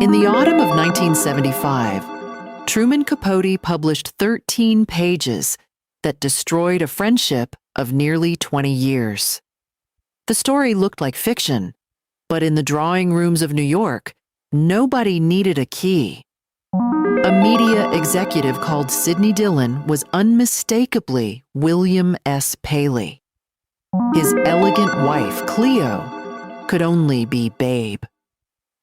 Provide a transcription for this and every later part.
In the autumn of 1975, Truman Capote published 13 pages that destroyed a friendship of nearly 20 years. The story looked like fiction, but in the drawing rooms of New York, nobody needed a key. A media executive called Sidney Dillon was unmistakably William S. Paley. His elegant wife, Cleo, could only be Babe.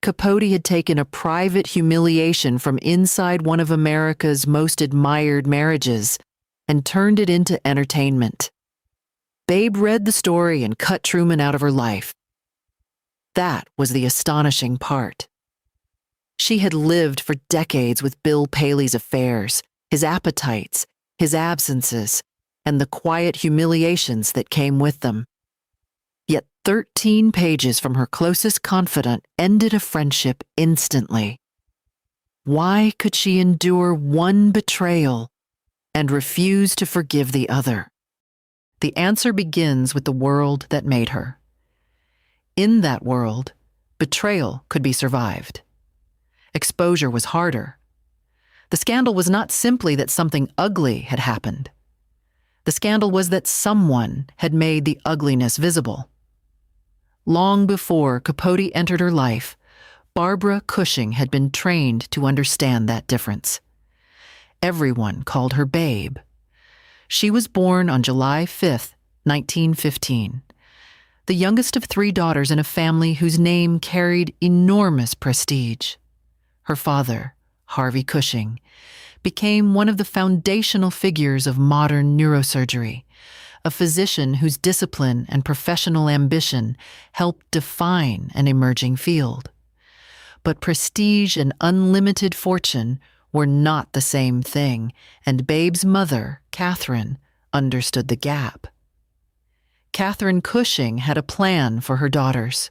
Capote had taken a private humiliation from inside one of America's most admired marriages and turned it into entertainment. Babe read the story and cut Truman out of her life. That was the astonishing part. She had lived for decades with Bill Paley's affairs, his appetites, his absences, and the quiet humiliations that came with them. Yet 13 pages from her closest confidant ended a friendship instantly. Why could she endure one betrayal and refuse to forgive the other? The answer begins with the world that made her. In that world, betrayal could be survived. Exposure was harder. The scandal was not simply that something ugly had happened. The scandal was that someone had made the ugliness visible. Long before Capote entered her life, Barbara Cushing had been trained to understand that difference. Everyone called her Babe. She was born on July 5, 1915, the youngest of 3 daughters in a family whose name carried enormous prestige. Her father, Harvey Cushing, became one of the foundational figures of modern neurosurgery, a physician whose discipline and professional ambition helped define an emerging field. But prestige and unlimited fortune were not the same thing, and Babe's mother, Catherine, understood the gap. Catherine Cushing had a plan for her daughters.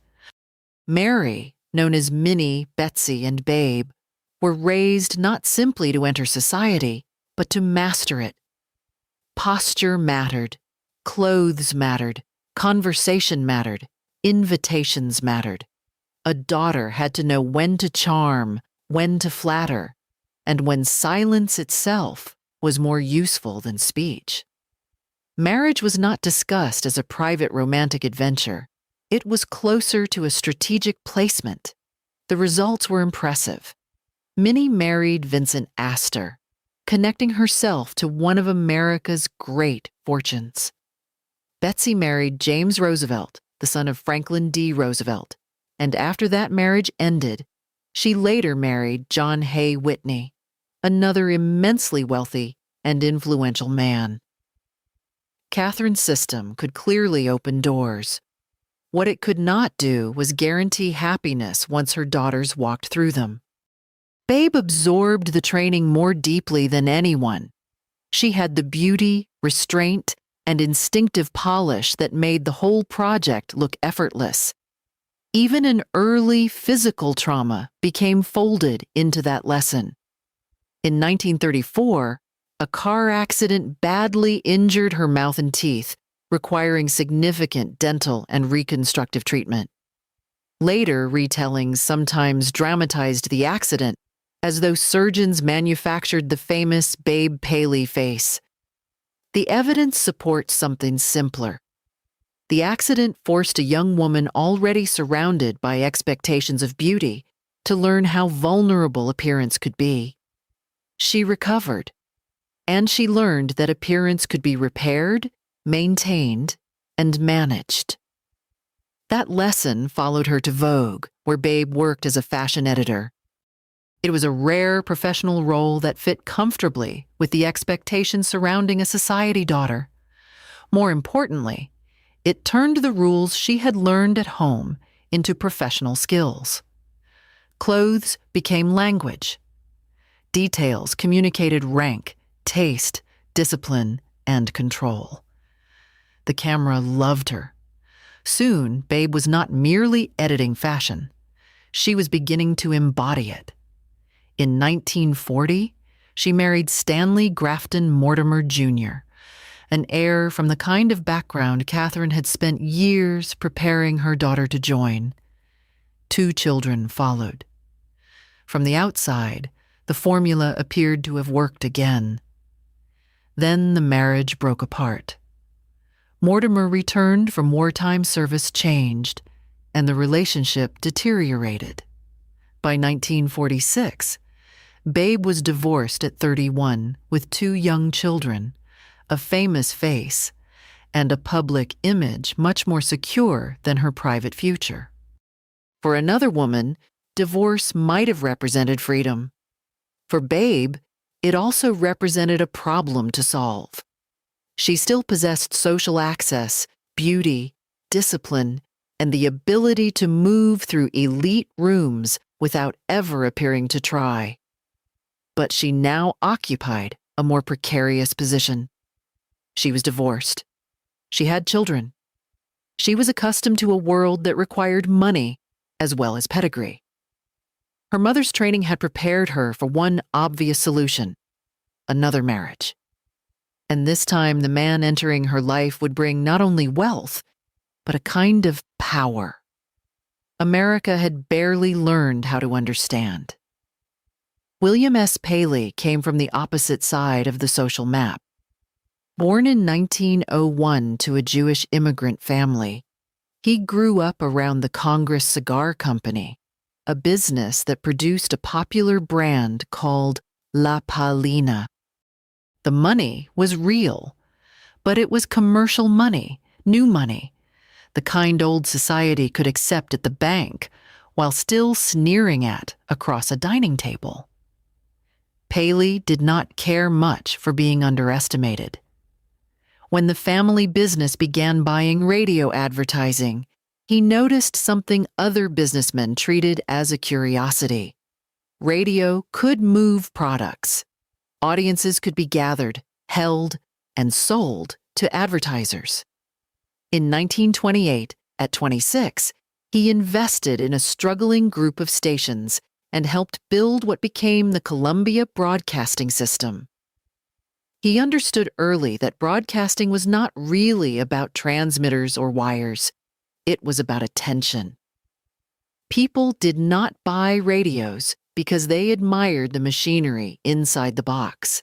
Mary, known as Minnie, Betsy, and Babe, were raised not simply to enter society, but to master it. Posture mattered. Clothes mattered, conversation mattered, invitations mattered. A daughter had to know when to charm, when to flatter, and when silence itself was more useful than speech. Marriage was not discussed as a private romantic adventure. It was closer to a strategic placement. The results were impressive. Minnie married Vincent Astor, connecting herself to one of America's great fortunes. Betsy married James Roosevelt, the son of Franklin D. Roosevelt, and after that marriage ended, she later married John Hay Whitney, another immensely wealthy and influential man. Catherine's system could clearly open doors. What it could not do was guarantee happiness once her daughters walked through them. Babe absorbed the training more deeply than anyone. She had the beauty, restraint, and instinctive polish that made the whole project look effortless. Even an early physical trauma became folded into that lesson. In 1934, a car accident badly injured her mouth and teeth, requiring significant dental and reconstructive treatment. Later retellings sometimes dramatized the accident, as though surgeons manufactured the famous Babe Paley face. The evidence supports something simpler. The accident forced a young woman already surrounded by expectations of beauty to learn how vulnerable appearance could be. She recovered, and she learned that appearance could be repaired, maintained, and managed. That lesson followed her to Vogue, where Babe worked as a fashion editor. It was a rare professional role that fit comfortably with the expectations surrounding a society daughter. More importantly, it turned the rules she had learned at home into professional skills. Clothes became language. Details communicated rank, taste, discipline, and control. The camera loved her. Soon, Babe was not merely editing fashion. She was beginning to embody it. In 1940, she married Stanley Grafton Mortimer Jr., an heir from the kind of background Catherine had spent years preparing her daughter to join. 2 children followed. From the outside, the formula appeared to have worked again. Then the marriage broke apart. Mortimer returned from wartime service changed, and the relationship deteriorated. By 1946, Babe was divorced at 31 with 2 young children, a famous face, and a public image much more secure than her private future. For another woman, divorce might have represented freedom. For Babe, it also represented a problem to solve. She still possessed social access, beauty, discipline, and the ability to move through elite rooms without ever appearing to try. But she now occupied a more precarious position. She was divorced. She had children. She was accustomed to a world that required money as well as pedigree. Her mother's training had prepared her for one obvious solution: another marriage. And this time, the man entering her life would bring not only wealth, but a kind of power America had barely learned how to understand. William S. Paley came from the opposite side of the social map. Born in 1901 to a Jewish immigrant family, he grew up around the Congress Cigar Company, a business that produced a popular brand called La Palina. The money was real, but it was commercial money, new money, the kind old society could accept at the bank while still sneering at across a dining table. Paley did not care much for being underestimated. When the family business began buying radio advertising, he noticed something other businessmen treated as a curiosity. Radio could move products. Audiences could be gathered, held, and sold to advertisers. In 1928, at 26, he invested in a struggling group of stations and helped build what became the Columbia Broadcasting System. He understood early that broadcasting was not really about transmitters or wires. It was about attention. People did not buy radios because they admired the machinery inside the box.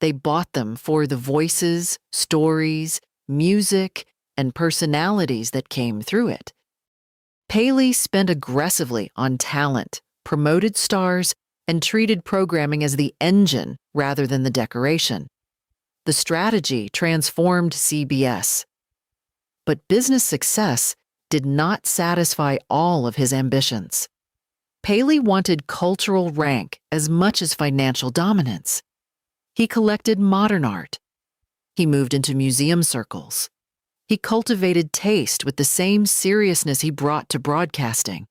They bought them for the voices, stories, music, and personalities that came through it. Paley spent aggressively on talent, promoted stars, and treated programming as the engine rather than the decoration. The strategy transformed CBS. But business success did not satisfy all of his ambitions. Paley wanted cultural rank as much as financial dominance. He collected modern art. He moved into museum circles. He cultivated taste with the same seriousness he brought to broadcasting.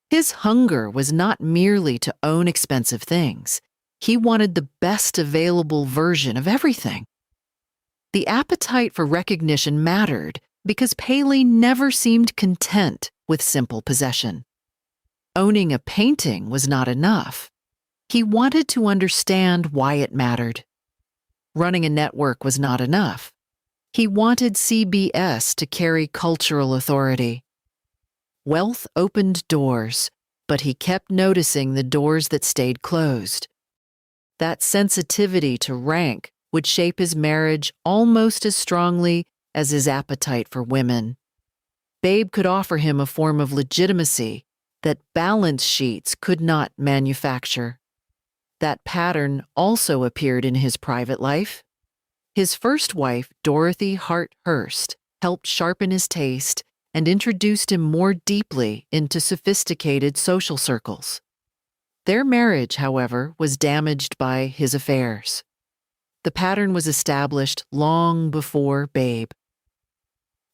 His hunger was not merely to own expensive things. He wanted the best available version of everything. The appetite for recognition mattered because Paley never seemed content with simple possession. Owning a painting was not enough. He wanted to understand why it mattered. Running a network was not enough. He wanted CBS to carry cultural authority. Wealth opened doors, but he kept noticing the doors that stayed closed. That sensitivity to rank would shape his marriage almost as strongly as his appetite for women. Babe could offer him a form of legitimacy that balance sheets could not manufacture. That pattern also appeared in his private life. His first wife, Dorothy Hart Hearst, helped sharpen his taste and introduced him more deeply into sophisticated social circles. Their marriage, however, was damaged by his affairs. The pattern was established long before Babe.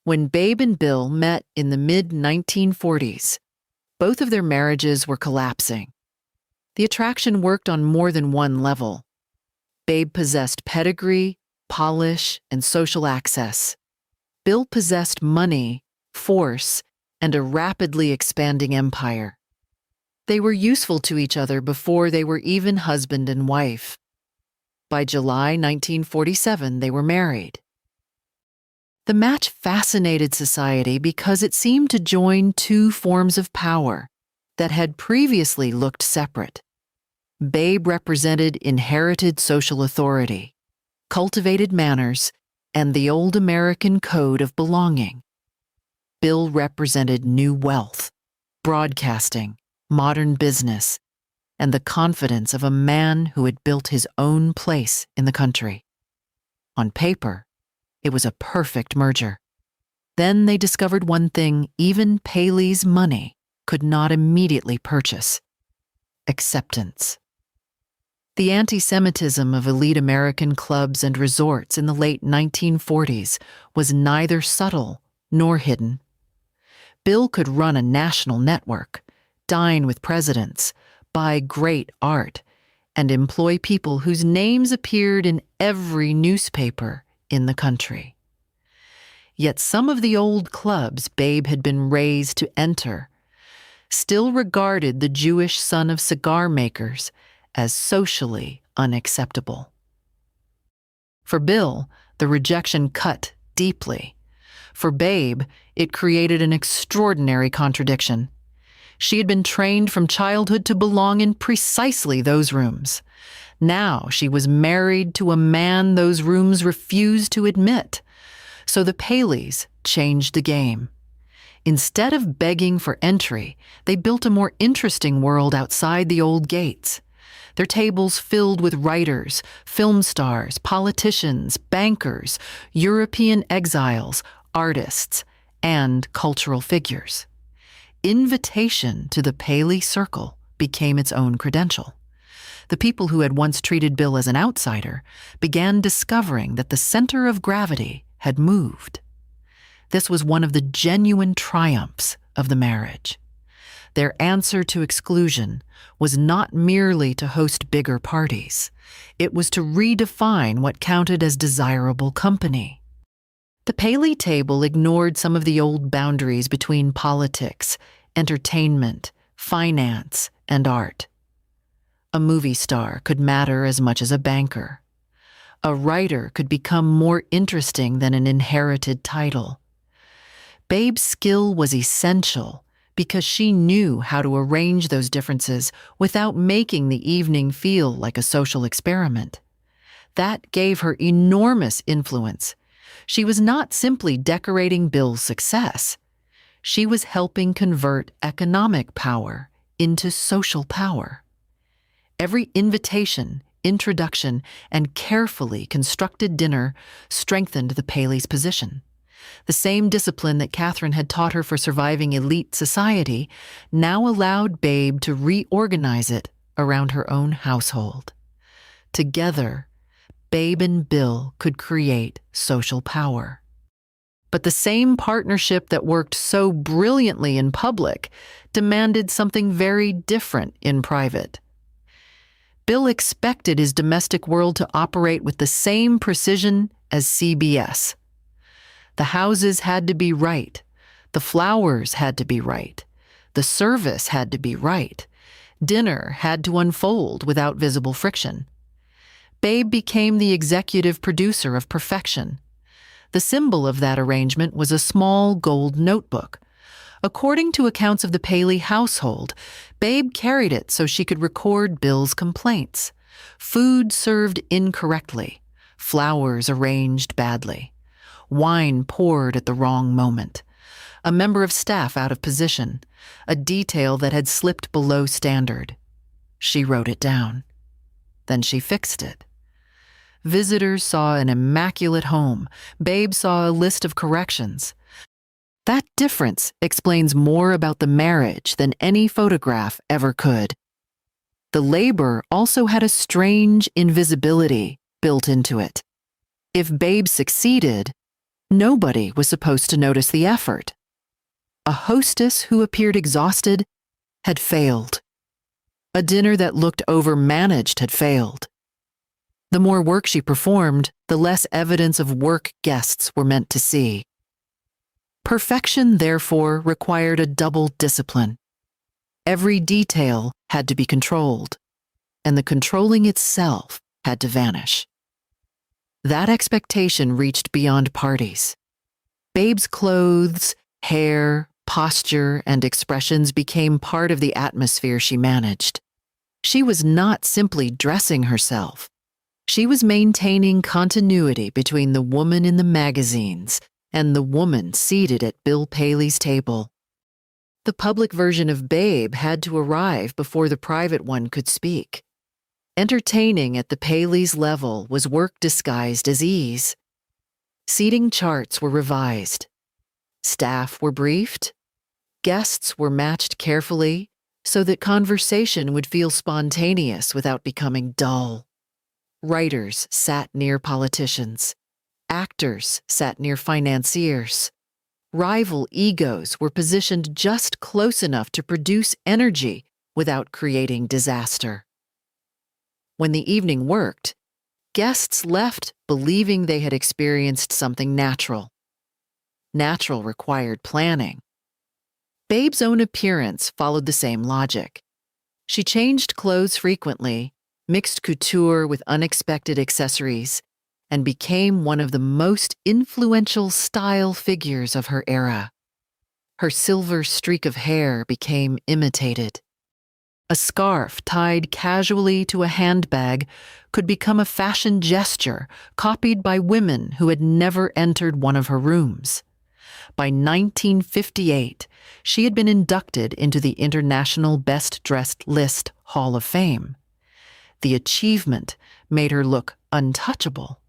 When Babe and Bill met in the mid-1940s, both of their marriages were collapsing. The attraction worked on more than one level. Babe possessed pedigree, polish, and social access. Bill possessed money, force, and a rapidly expanding empire. They were useful to each other before they were even husband and wife. By July 1947, they were married. The match fascinated society because it seemed to join two forms of power, that had previously looked separate. Babe represented inherited social authority, cultivated manners, and the old American code of belonging. Bill represented new wealth, broadcasting, modern business, and the confidence of a man who had built his own place in the country. On paper, it was a perfect merger. Then they discovered one thing even Paley's money could not immediately purchase: acceptance. The anti-Semitism of elite American clubs and resorts in the late 1940s was neither subtle nor hidden. Bill could run a national network, dine with presidents, buy great art, and employ people whose names appeared in every newspaper in the country. Yet some of the old clubs Babe had been raised to enter still regarded the Jewish son of cigar makers as socially unacceptable. For Bill, the rejection cut deeply. For Babe, it created an extraordinary contradiction. She had been trained from childhood to belong in precisely those rooms. Now she was married to a man those rooms refused to admit. So the Paleys changed the game. Instead of begging for entry, they built a more interesting world outside the old gates. Their tables filled with writers, film stars, politicians, bankers, European exiles, artists, and cultural figures. Invitation to the Paley Circle became its own credential. The people who had once treated Bill as an outsider began discovering that the center of gravity had moved. This was one of the genuine triumphs of the marriage. Their answer to exclusion was not merely to host bigger parties. It was to redefine what counted as desirable company. The Paley table ignored some of the old boundaries between politics, entertainment, finance, and art. A movie star could matter as much as a banker. A writer could become more interesting than an inherited title. Babe's skill was essential because she knew how to arrange those differences without making the evening feel like a social experiment. That gave her enormous influence. She was not simply decorating Bill's success. She was helping convert economic power into social power. Every invitation, introduction, and carefully constructed dinner strengthened the Paley's position. The same discipline that Catherine had taught her for surviving elite society now allowed Babe to reorganize it around her own household. Together, Babe and Bill could create social power. But the same partnership that worked so brilliantly in public demanded something very different in private. Bill expected his domestic world to operate with the same precision as CBS. The houses had to be right. The flowers had to be right. The service had to be right. Dinner had to unfold without visible friction. Babe became the executive producer of perfection. The symbol of that arrangement was a small gold notebook. According to accounts of the Paley household, Babe carried it so she could record Bill's complaints. Food served incorrectly. Flowers arranged badly. Wine poured at the wrong moment. A member of staff out of position. A detail that had slipped below standard. She wrote it down. Then she fixed it. Visitors saw an immaculate home. Babe saw a list of corrections. That difference explains more about the marriage than any photograph ever could. The labor also had a strange invisibility built into it. If Babe succeeded, nobody was supposed to notice the effort. A hostess who appeared exhausted had failed. A dinner that looked overmanaged had failed. The more work she performed, the less evidence of work guests were meant to see. Perfection, therefore, required a double discipline. Every detail had to be controlled, and the controlling itself had to vanish. That expectation reached beyond parties. Babe's clothes, hair, Posture and expressions became part of the atmosphere she managed. She was not simply dressing herself. She was maintaining continuity between the woman in the magazines and the woman seated at Bill Paley's table. The public version of Babe had to arrive before the private one could speak. Entertaining at the Paley's level was work disguised as ease. Seating charts were revised. Staff were briefed. Guests were matched carefully so that conversation would feel spontaneous without becoming dull. Writers sat near politicians. Actors sat near financiers. Rival egos were positioned just close enough to produce energy without creating disaster. When the evening worked, guests left believing they had experienced something natural. Natural required planning. Babe's own appearance followed the same logic. She changed clothes frequently, mixed couture with unexpected accessories, and became one of the most influential style figures of her era. Her silver streak of hair became imitated. A scarf tied casually to a handbag could become a fashion gesture copied by women who had never entered one of her rooms. By 1958, she had been inducted into the International Best Dressed List Hall of Fame. The achievement made her look untouchable.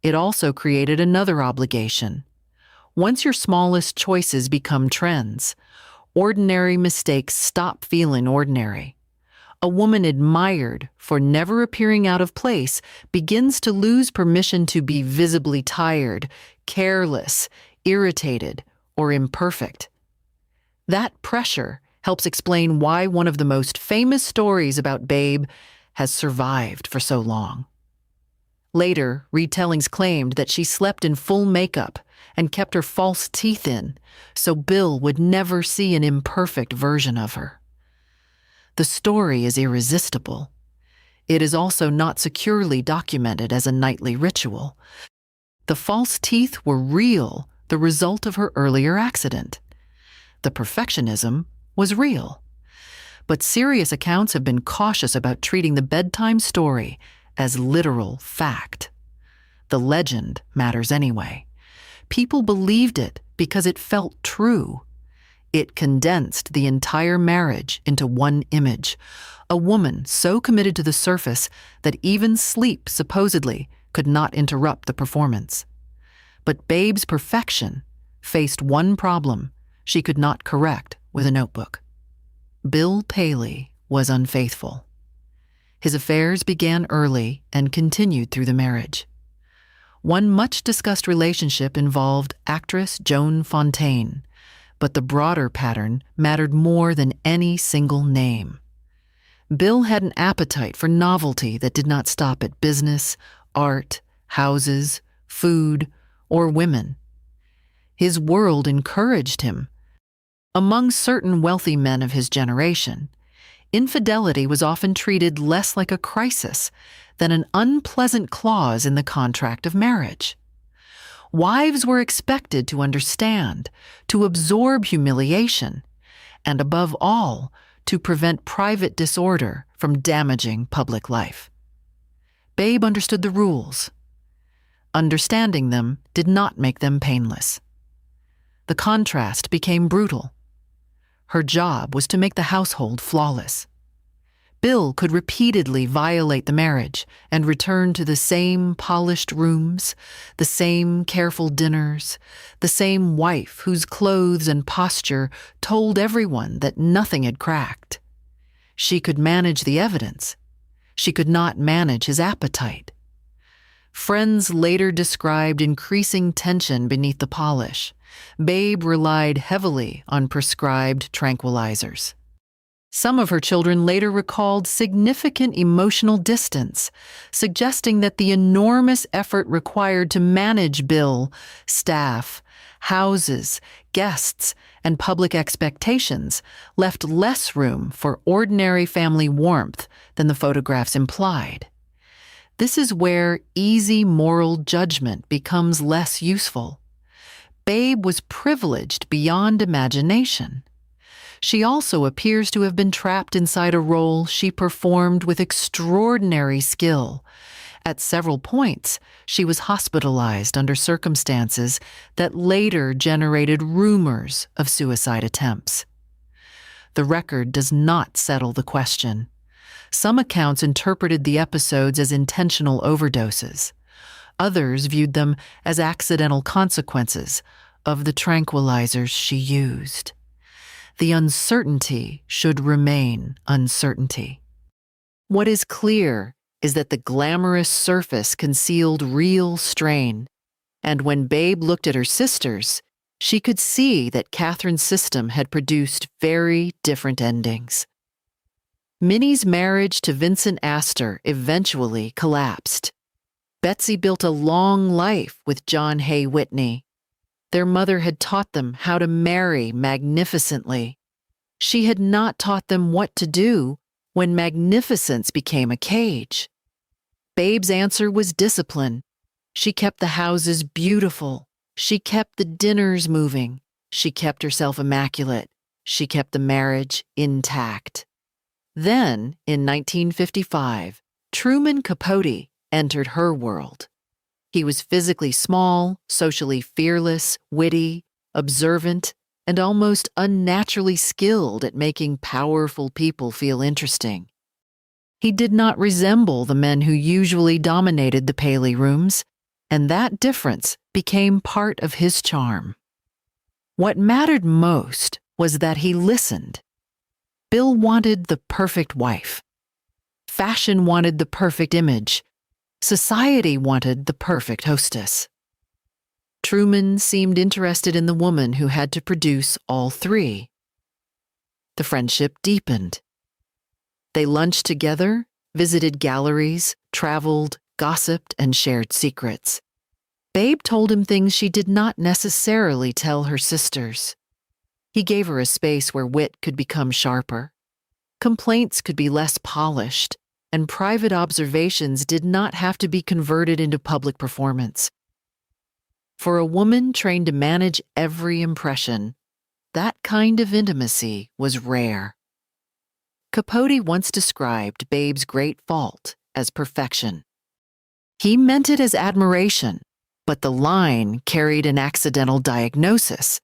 It also created another obligation. Once your smallest choices become trends, ordinary mistakes stop feeling ordinary. A woman admired for never appearing out of place begins to lose permission to be visibly tired, careless, irritated, or imperfect. That pressure helps explain why one of the most famous stories about Babe has survived for so long. Later, retellings claimed that she slept in full makeup and kept her false teeth in, so Bill would never see an imperfect version of her. The story is irresistible. It is also not securely documented as a nightly ritual. The false teeth were real, the result of her earlier accident. The perfectionism was real. But serious accounts have been cautious about treating the bedtime story as literal fact. The legend matters anyway. People believed it because it felt true. It condensed the entire marriage into one image, a woman so committed to the surface that even sleep, supposedly, could not interrupt the performance. But Babe's perfection faced one problem she could not correct with a notebook. Bill Paley was unfaithful. His affairs began early and continued through the marriage. One much-discussed relationship involved actress Joan Fontaine, but the broader pattern mattered more than any single name. Bill had an appetite for novelty that did not stop at business, art, houses, food, or women. His world encouraged him. Among certain wealthy men of his generation, infidelity was often treated less like a crisis than an unpleasant clause in the contract of marriage. Wives were expected to understand, to absorb humiliation, and above all, to prevent private disorder from damaging public life. Babe understood the rules. Understanding them did not make them painless. The contrast became brutal. Her job was to make the household flawless. Bill could repeatedly violate the marriage and return to the same polished rooms, the same careful dinners, the same wife whose clothes and posture told everyone that nothing had cracked. She could manage the evidence. She could not manage his appetite. Friends later described increasing tension beneath the polish. Babe relied heavily on prescribed tranquilizers. Some of her children later recalled significant emotional distance, suggesting that the enormous effort required to manage Bill, staff, houses, guests, and public expectations left less room for ordinary family warmth than the photographs implied. This is where easy moral judgment becomes less useful. Babe was privileged beyond imagination. She also appears to have been trapped inside a role she performed with extraordinary skill. At several points, she was hospitalized under circumstances that later generated rumors of suicide attempts. The record does not settle the question. Some accounts interpreted the episodes as intentional overdoses. Others viewed them as accidental consequences of the tranquilizers she used. The uncertainty should remain uncertainty. What is clear is that the glamorous surface concealed real strain, and when Babe looked at her sisters, she could see that Catherine's system had produced very different endings. Minnie's marriage to Vincent Astor eventually collapsed. Betsy built a long life with John Hay Whitney. Their mother had taught them how to marry magnificently. She had not taught them what to do when magnificence became a cage. Babe's answer was discipline. She kept the houses beautiful. She kept the dinners moving. She kept herself immaculate. She kept the marriage intact. Then, in 1955, Truman Capote entered her world. He was physically small, socially fearless, witty, observant, and almost unnaturally skilled at making powerful people feel interesting. He did not resemble the men who usually dominated the Paley rooms, and that difference became part of his charm. What mattered most was that he listened. Bill wanted the perfect wife. Fashion wanted the perfect image. Society wanted the perfect hostess. Truman seemed interested in the woman who had to produce all three. The friendship deepened. They lunched together, visited galleries, traveled, gossiped, and shared secrets. Babe told him things she did not necessarily tell her sisters. He gave her a space where wit could become sharper. Complaints could be less polished, and private observations did not have to be converted into public performance. For a woman trained to manage every impression, that kind of intimacy was rare. Capote once described Babe's great fault as perfection. He meant it as admiration, but the line carried an accidental diagnosis.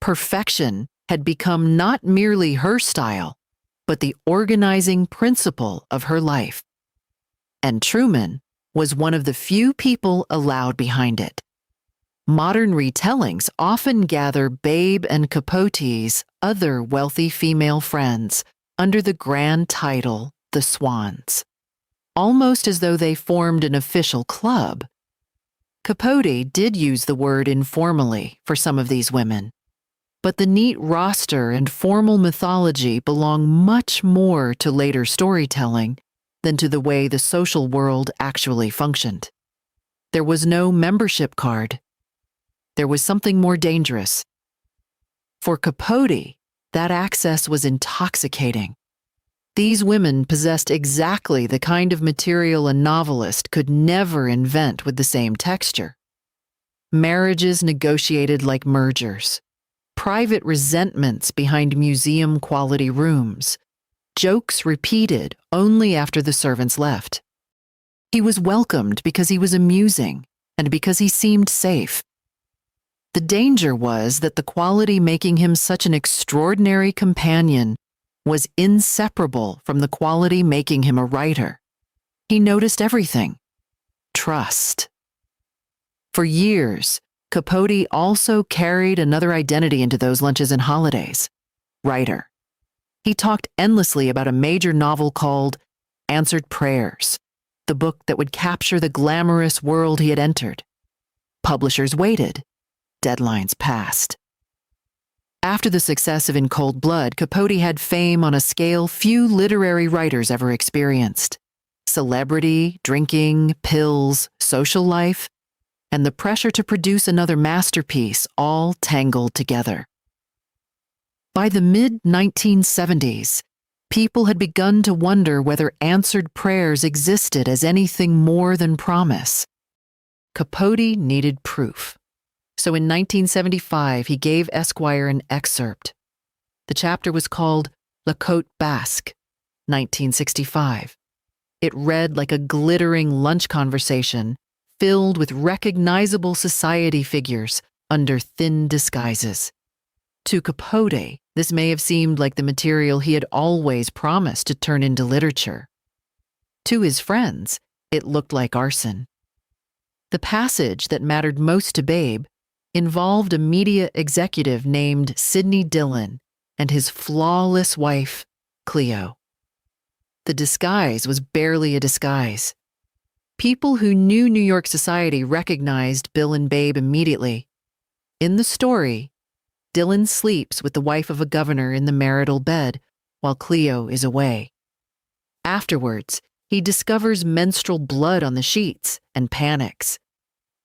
Perfection had become not merely her style, but the organizing principle of her life. And Truman was one of the few people allowed behind it. Modern retellings often gather Babe and Capote's other wealthy female friends under the grand title The Swans, almost as though they formed an official club. Capote did use the word informally for some of these women, but the neat roster and formal mythology belong much more to later storytelling than to the way the social world actually functioned. There was no membership card. There was something more dangerous. For Capote, that access was intoxicating. These women possessed exactly the kind of material a novelist could never invent with the same texture. Marriages negotiated like mergers. Private resentments behind museum-quality rooms. Jokes repeated only after the servants left. He was welcomed because he was amusing and because he seemed safe. The danger was that the quality making him such an extraordinary companion was inseparable from the quality making him a writer. He noticed everything. Trust. For years, Capote also carried another identity into those lunches and holidays: writer. He talked endlessly about a major novel called Answered Prayers, the book that would capture the glamorous world he had entered. Publishers waited. Deadlines passed. After the success of In Cold Blood, Capote had fame on a scale few literary writers ever experienced. Celebrity, drinking, pills, social life, and the pressure to produce another masterpiece all tangled together. By the mid-1970s, people had begun to wonder whether answered prayers existed as anything more than promise. Capote needed proof. So in 1975, he gave Esquire an excerpt. The chapter was called La Côte Basque, 1965. It read like a glittering lunch conversation filled with recognizable society figures under thin disguises. To Capote, this may have seemed like the material he had always promised to turn into literature. To his friends, it looked like arson. The passage that mattered most to Babe involved a media executive named Sidney Dillon and his flawless wife, Cleo. The disguise was barely a disguise. People who knew New York society recognized Bill and Babe immediately. In the story, Dillon sleeps with the wife of a governor in the marital bed while Cleo is away. Afterwards, he discovers menstrual blood on the sheets and panics.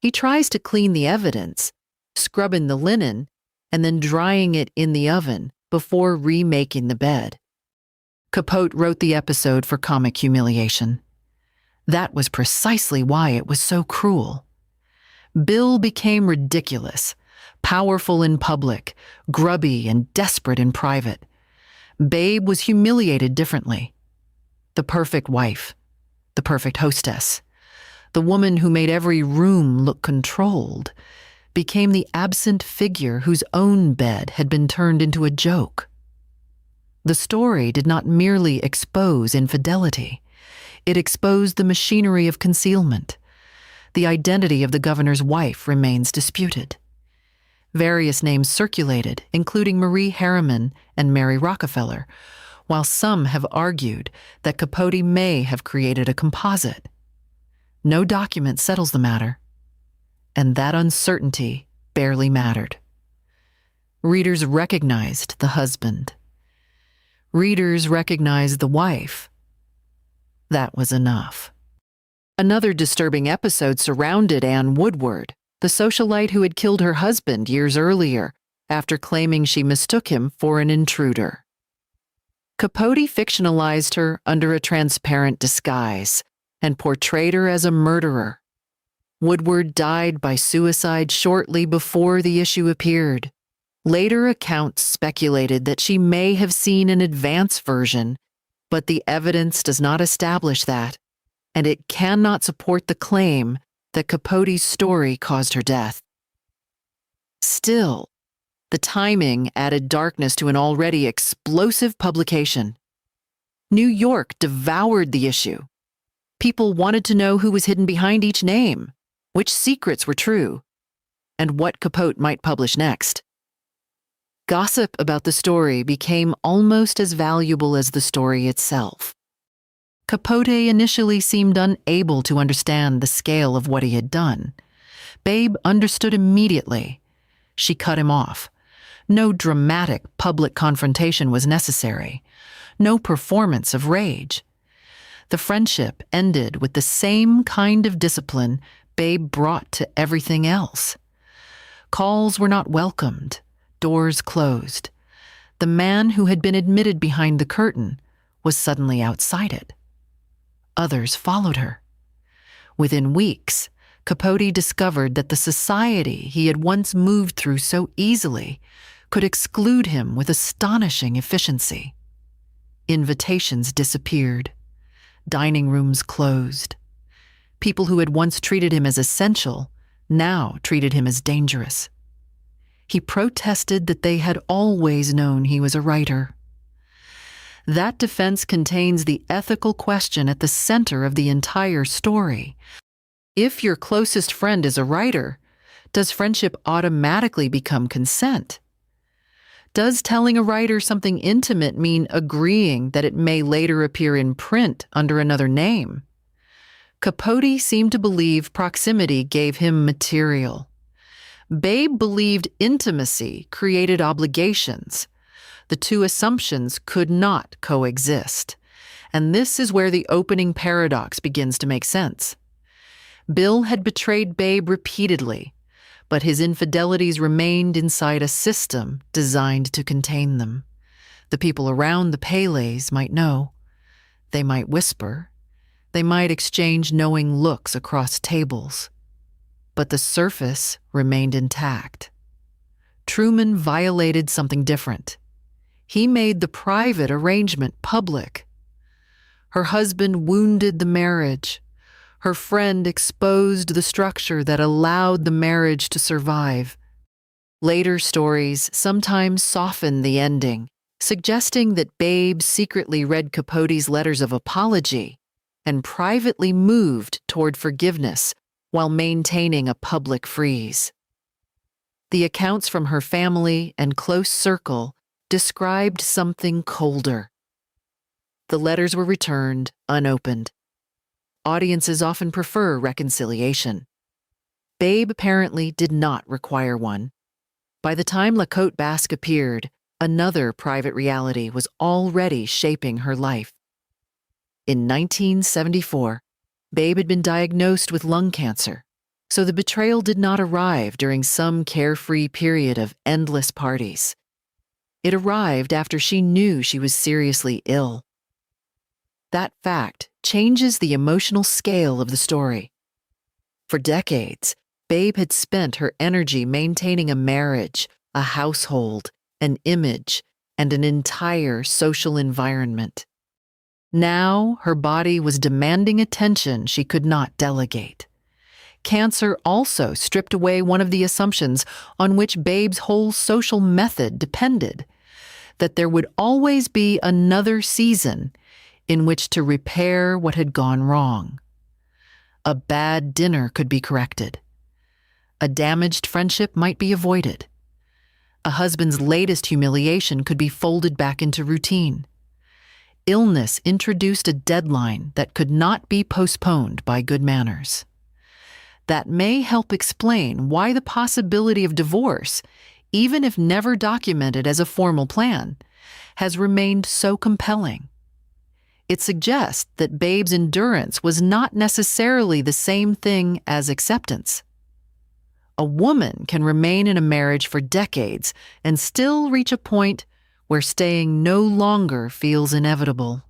He tries to clean the evidence, scrubbing the linen, and then drying it in the oven before remaking the bed. Capote wrote the episode for comic humiliation. That was precisely why it was so cruel. Bill became ridiculous, powerful in public, grubby and desperate in private. Babe was humiliated differently. The perfect wife, the perfect hostess, the woman who made every room look controlled, became the absent figure whose own bed had been turned into a joke. The story did not merely expose infidelity. It exposed the machinery of concealment. The identity of the governor's wife remains disputed. Various names circulated, including Marie Harriman and Mary Rockefeller, while some have argued that Capote may have created a composite. No document settles the matter, and that uncertainty barely mattered. Readers recognized the husband. Readers recognized the wife. That was enough. Another disturbing episode surrounded Anne Woodward, the socialite who had killed her husband years earlier after claiming she mistook him for an intruder. Capote fictionalized her under a transparent disguise and portrayed her as a murderer. Woodward died by suicide shortly before the issue appeared. Later accounts speculated that she may have seen an advance version, but the evidence does not establish that, and it cannot support the claim that Capote's story caused her death. Still, the timing added darkness to an already explosive publication. New York devoured the issue. People wanted to know who was hidden behind each name, which secrets were true, and what Capote might publish next. Gossip about the story became almost as valuable as the story itself. Capote initially seemed unable to understand the scale of what he had done. Babe understood immediately. She cut him off. No dramatic public confrontation was necessary. No performance of rage. The friendship ended with the same kind of discipline Babe brought to everything else. Calls were not welcomed. Doors closed. The man who had been admitted behind the curtain was suddenly outside it. Others followed her. Within weeks, Capote discovered that the society he had once moved through so easily could exclude him with astonishing efficiency. Invitations disappeared. Dining rooms closed. People who had once treated him as essential now treated him as dangerous. He protested that they had always known he was a writer. That defense contains the ethical question at the center of the entire story. If your closest friend is a writer, does friendship automatically become consent? Does telling a writer something intimate mean agreeing that it may later appear in print under another name? Capote seemed to believe proximity gave him material. Babe believed intimacy created obligations. The two assumptions could not coexist. And this is where the opening paradox begins to make sense. Bill had betrayed Babe repeatedly, but his infidelities remained inside a system designed to contain them. The people around the Pele's might know. They might whisper. They might exchange knowing looks across tables. but the surface remained intact. Truman violated something different. He made the private arrangement public. Her husband wounded the marriage. Her friend exposed the structure that allowed the marriage to survive. Later stories sometimes soften the ending, suggesting that Babe secretly read Capote's letters of apology and privately moved toward forgiveness while maintaining a public freeze. The accounts from her family and close circle described something colder. The letters were returned unopened. Audiences often prefer reconciliation. Babe apparently did not require one. By the time La Côte Basque appeared, another private reality was already shaping her life. In 1974, Babe had been diagnosed with lung cancer, so the betrayal did not arrive during some carefree period of endless parties. It arrived after she knew she was seriously ill. That fact changes the emotional scale of the story. For decades, Babe had spent her energy maintaining a marriage, a household, an image, and an entire social environment. Now, her body was demanding attention she could not delegate. Cancer also stripped away one of the assumptions on which Babe's whole social method depended, that there would always be another season in which to repair what had gone wrong. A bad dinner could be corrected. A damaged friendship might be avoided. A husband's latest humiliation could be folded back into routine. Illness introduced a deadline that could not be postponed by good manners. That may help explain why the possibility of divorce, even if never documented as a formal plan, has remained so compelling. It suggests that Babe's endurance was not necessarily the same thing as acceptance. A woman can remain in a marriage for decades and still reach a point where staying no longer feels inevitable.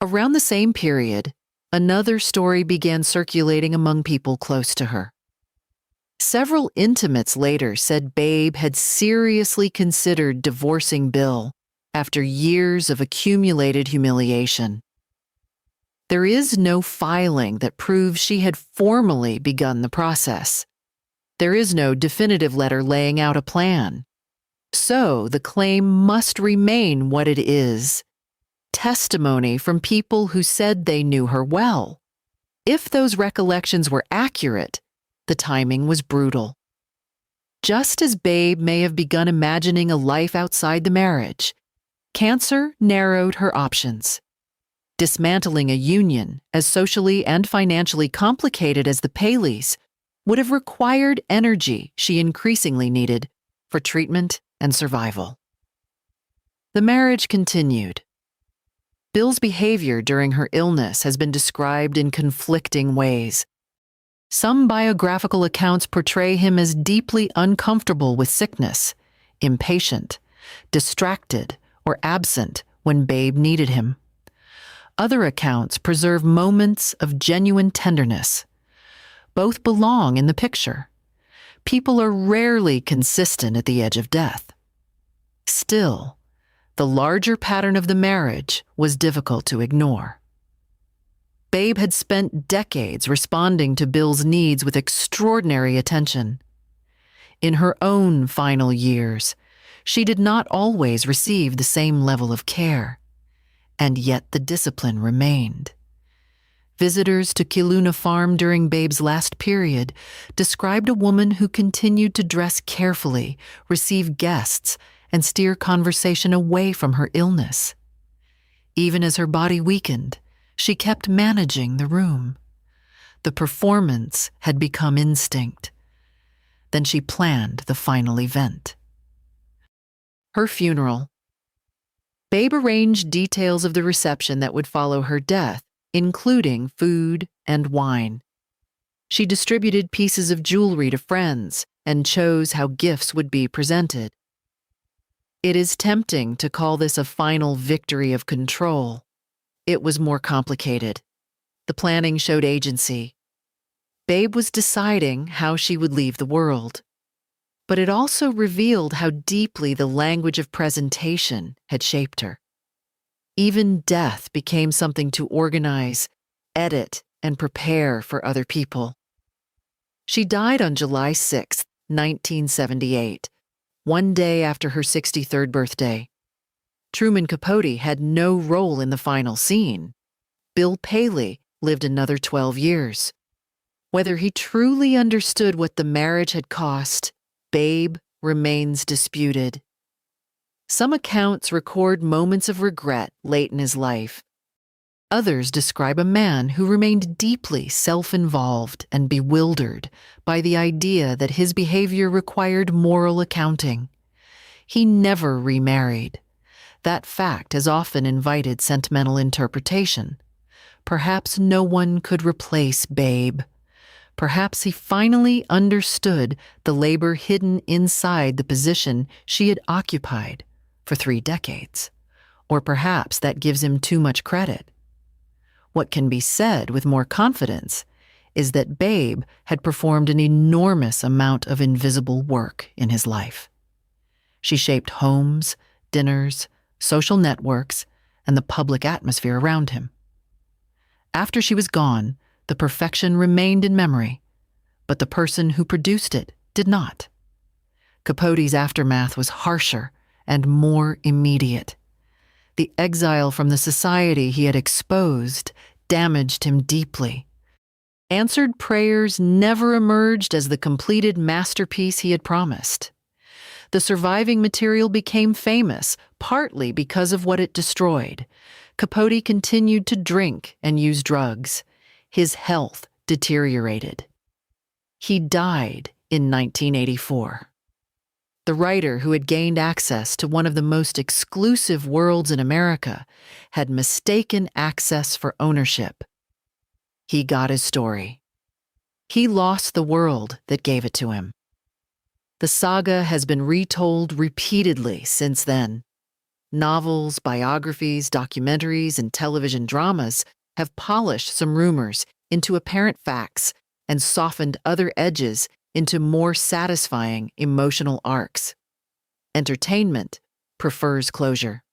Around the same period, another story began circulating among people close to her. Several intimates later said Babe had seriously considered divorcing Bill after years of accumulated humiliation. There is no filing that proves she had formally begun the process. There is no definitive letter laying out a plan. So the claim must remain what it is: testimony from people who said they knew her well. If those recollections were accurate, the timing was brutal. Just as Babe may have begun imagining a life outside the marriage, cancer narrowed her options. Dismantling a union as socially and financially complicated as the Paleys would have required energy she increasingly needed for treatment and survival. The marriage continued. Bill's behavior during her illness has been described in conflicting ways. Some biographical accounts portray him as deeply uncomfortable with sickness, impatient, distracted, or absent when Babe needed him. Other accounts preserve moments of genuine tenderness. Both belong in the picture. People are rarely consistent at the edge of death. Still, the larger pattern of the marriage was difficult to ignore. Babe had spent decades responding to Bill's needs with extraordinary attention. In her own final years, she did not always receive the same level of care, and yet the discipline remained. Visitors to Kiluna Farm during Babe's last period described a woman who continued to dress carefully, receive guests, and steer conversation away from her illness. Even as her body weakened, she kept managing the room. The performance had become instinct. Then she planned the final event. Her funeral. Babe arranged details of the reception that would follow her death, including food and wine. She distributed pieces of jewelry to friends and chose how gifts would be presented. It is tempting to call this a final victory of control. It was more complicated. The planning showed agency. Babe was deciding how she would leave the world, but it also revealed how deeply the language of presentation had shaped her. Even death became something to organize, edit, and prepare for other people. She died on July 6, 1978, one day after her 63rd birthday. Truman Capote had no role in the final scene. Bill Paley lived another 12 years. Whether he truly understood what the marriage had cost, Babe remains disputed. Some accounts record moments of regret late in his life. Others describe a man who remained deeply self-involved and bewildered by the idea that his behavior required moral accounting. He never remarried. That fact has often invited sentimental interpretation. Perhaps no one could replace Babe. Perhaps he finally understood the labor hidden inside the position she had occupied for 3 decades. Or perhaps that gives him too much credit. What can be said with more confidence is that Babe had performed an enormous amount of invisible work in his life. She shaped homes, dinners, social networks, and the public atmosphere around him. After she was gone, the perfection remained in memory, but the person who produced it did not. Capote's aftermath was harsher and more immediate. The exile from the society he had exposed damaged him deeply. Answered prayers never emerged as the completed masterpiece he had promised. The surviving material became famous, partly because of what it destroyed. Capote continued to drink and use drugs. His health deteriorated. He died in 1984. The writer, who had gained access to one of the most exclusive worlds in America, had mistaken access for ownership. He got his story. He lost the world that gave it to him. The saga has been retold repeatedly since then. Novels, biographies, documentaries, and television dramas have polished some rumors into apparent facts and softened other edges into more satisfying emotional arcs. Entertainment prefers closure.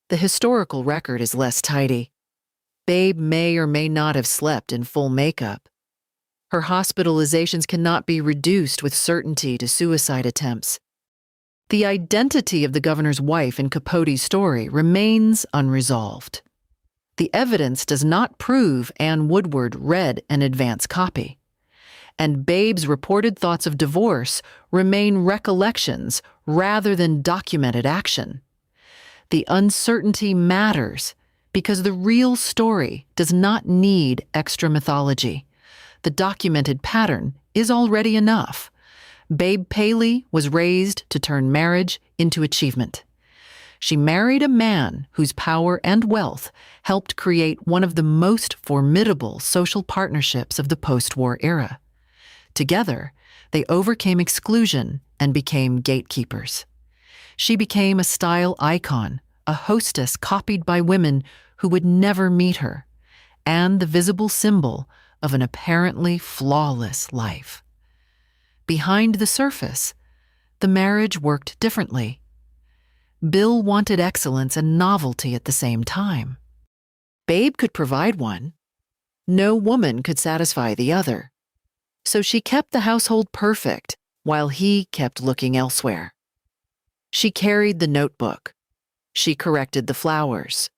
The historical record is less tidy. Babe may or may not have slept in full makeup. Her hospitalizations cannot be reduced with certainty to suicide attempts. The identity of the governor's wife in Capote's story remains unresolved. The evidence does not prove Ann Woodward read an advance copy. And Babe's reported thoughts of divorce remain recollections rather than documented action. The uncertainty matters because the real story does not need extra mythology. The documented pattern is already enough. Babe Paley was raised to turn marriage into achievement. She married a man whose power and wealth helped create one of the most formidable social partnerships of the post-war era. Together, they overcame exclusion and became gatekeepers. She became a style icon, a hostess copied by women who would never meet her, and the visible symbol of an apparently flawless life. Behind the surface, the marriage worked differently. Bill wanted excellence and novelty at the same time. Babe could provide one. No woman could satisfy the other. So she kept the household perfect while he kept looking elsewhere. She carried the notebook. She corrected the flowers.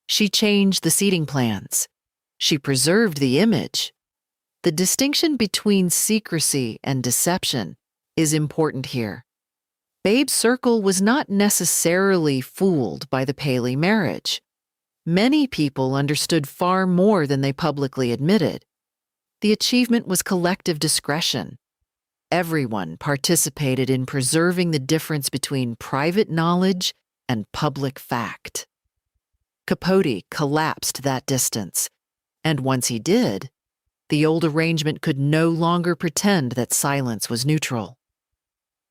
She changed the seating plans. She preserved the image. The distinction between secrecy and deception is important here. Babe's circle was not necessarily fooled by the Paley marriage. Many people understood far more than they publicly admitted. The achievement was collective discretion. Everyone participated in preserving the difference between private knowledge and public fact. Capote collapsed that distance, and once he did, the old arrangement could no longer pretend that silence was neutral.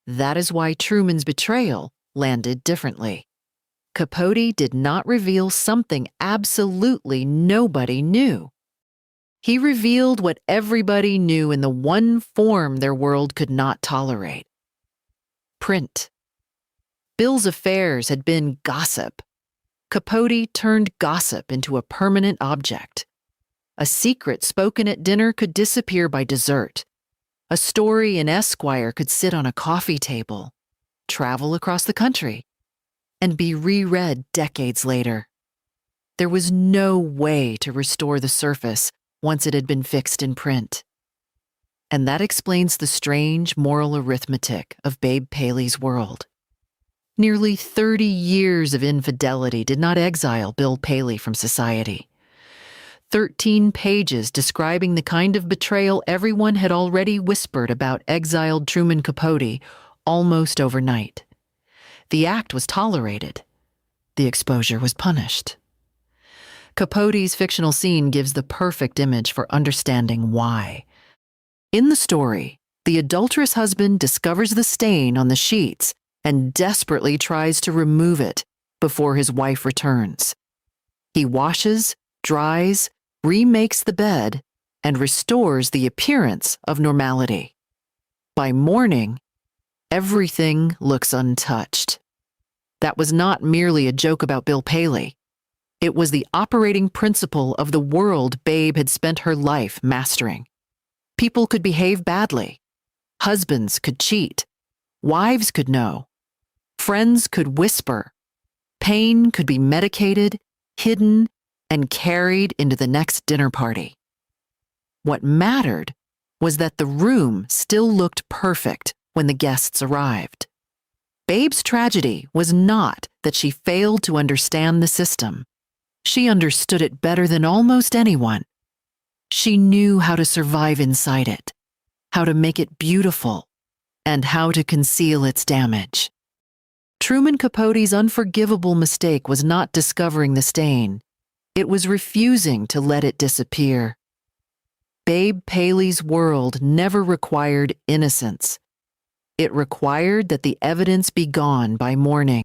That is why Truman's betrayal landed differently. Capote did not reveal something absolutely nobody knew. He revealed what everybody knew in the one form their world could not tolerate: print. Bill's affairs had been gossip. Capote turned gossip into a permanent object. A secret spoken at dinner could disappear by dessert. A story in Esquire could sit on a coffee table, travel across the country, and be reread decades later. There was no way to restore the surface once it had been fixed in print. And that explains the strange moral arithmetic of Babe Paley's world. Nearly 30 years of infidelity did not exile Bill Paley from society. 13 pages describing the kind of betrayal everyone had already whispered about exiled Truman Capote almost overnight. The act was tolerated. The exposure was punished. Capote's fictional scene gives the perfect image for understanding why. In the story, the adulterous husband discovers the stain on the sheets and desperately tries to remove it before his wife returns. He washes, dries, remakes the bed, and restores the appearance of normality. By morning, everything looks untouched. That was not merely a joke about Bill Paley. It was the operating principle of the world Babe had spent her life mastering. People could behave badly. Husbands could cheat. Wives could know. Friends could whisper. Pain could be medicated, hidden, and carried into the next dinner party. What mattered was that the room still looked perfect when the guests arrived. Babe's tragedy was not that she failed to understand the system. She understood it better than almost anyone. She knew how to survive inside it, how to make it beautiful, and how to conceal its damage. Truman Capote's unforgivable mistake was not discovering the stain. It was refusing to let it disappear. Babe Paley's world never required innocence. It required that the evidence be gone by morning.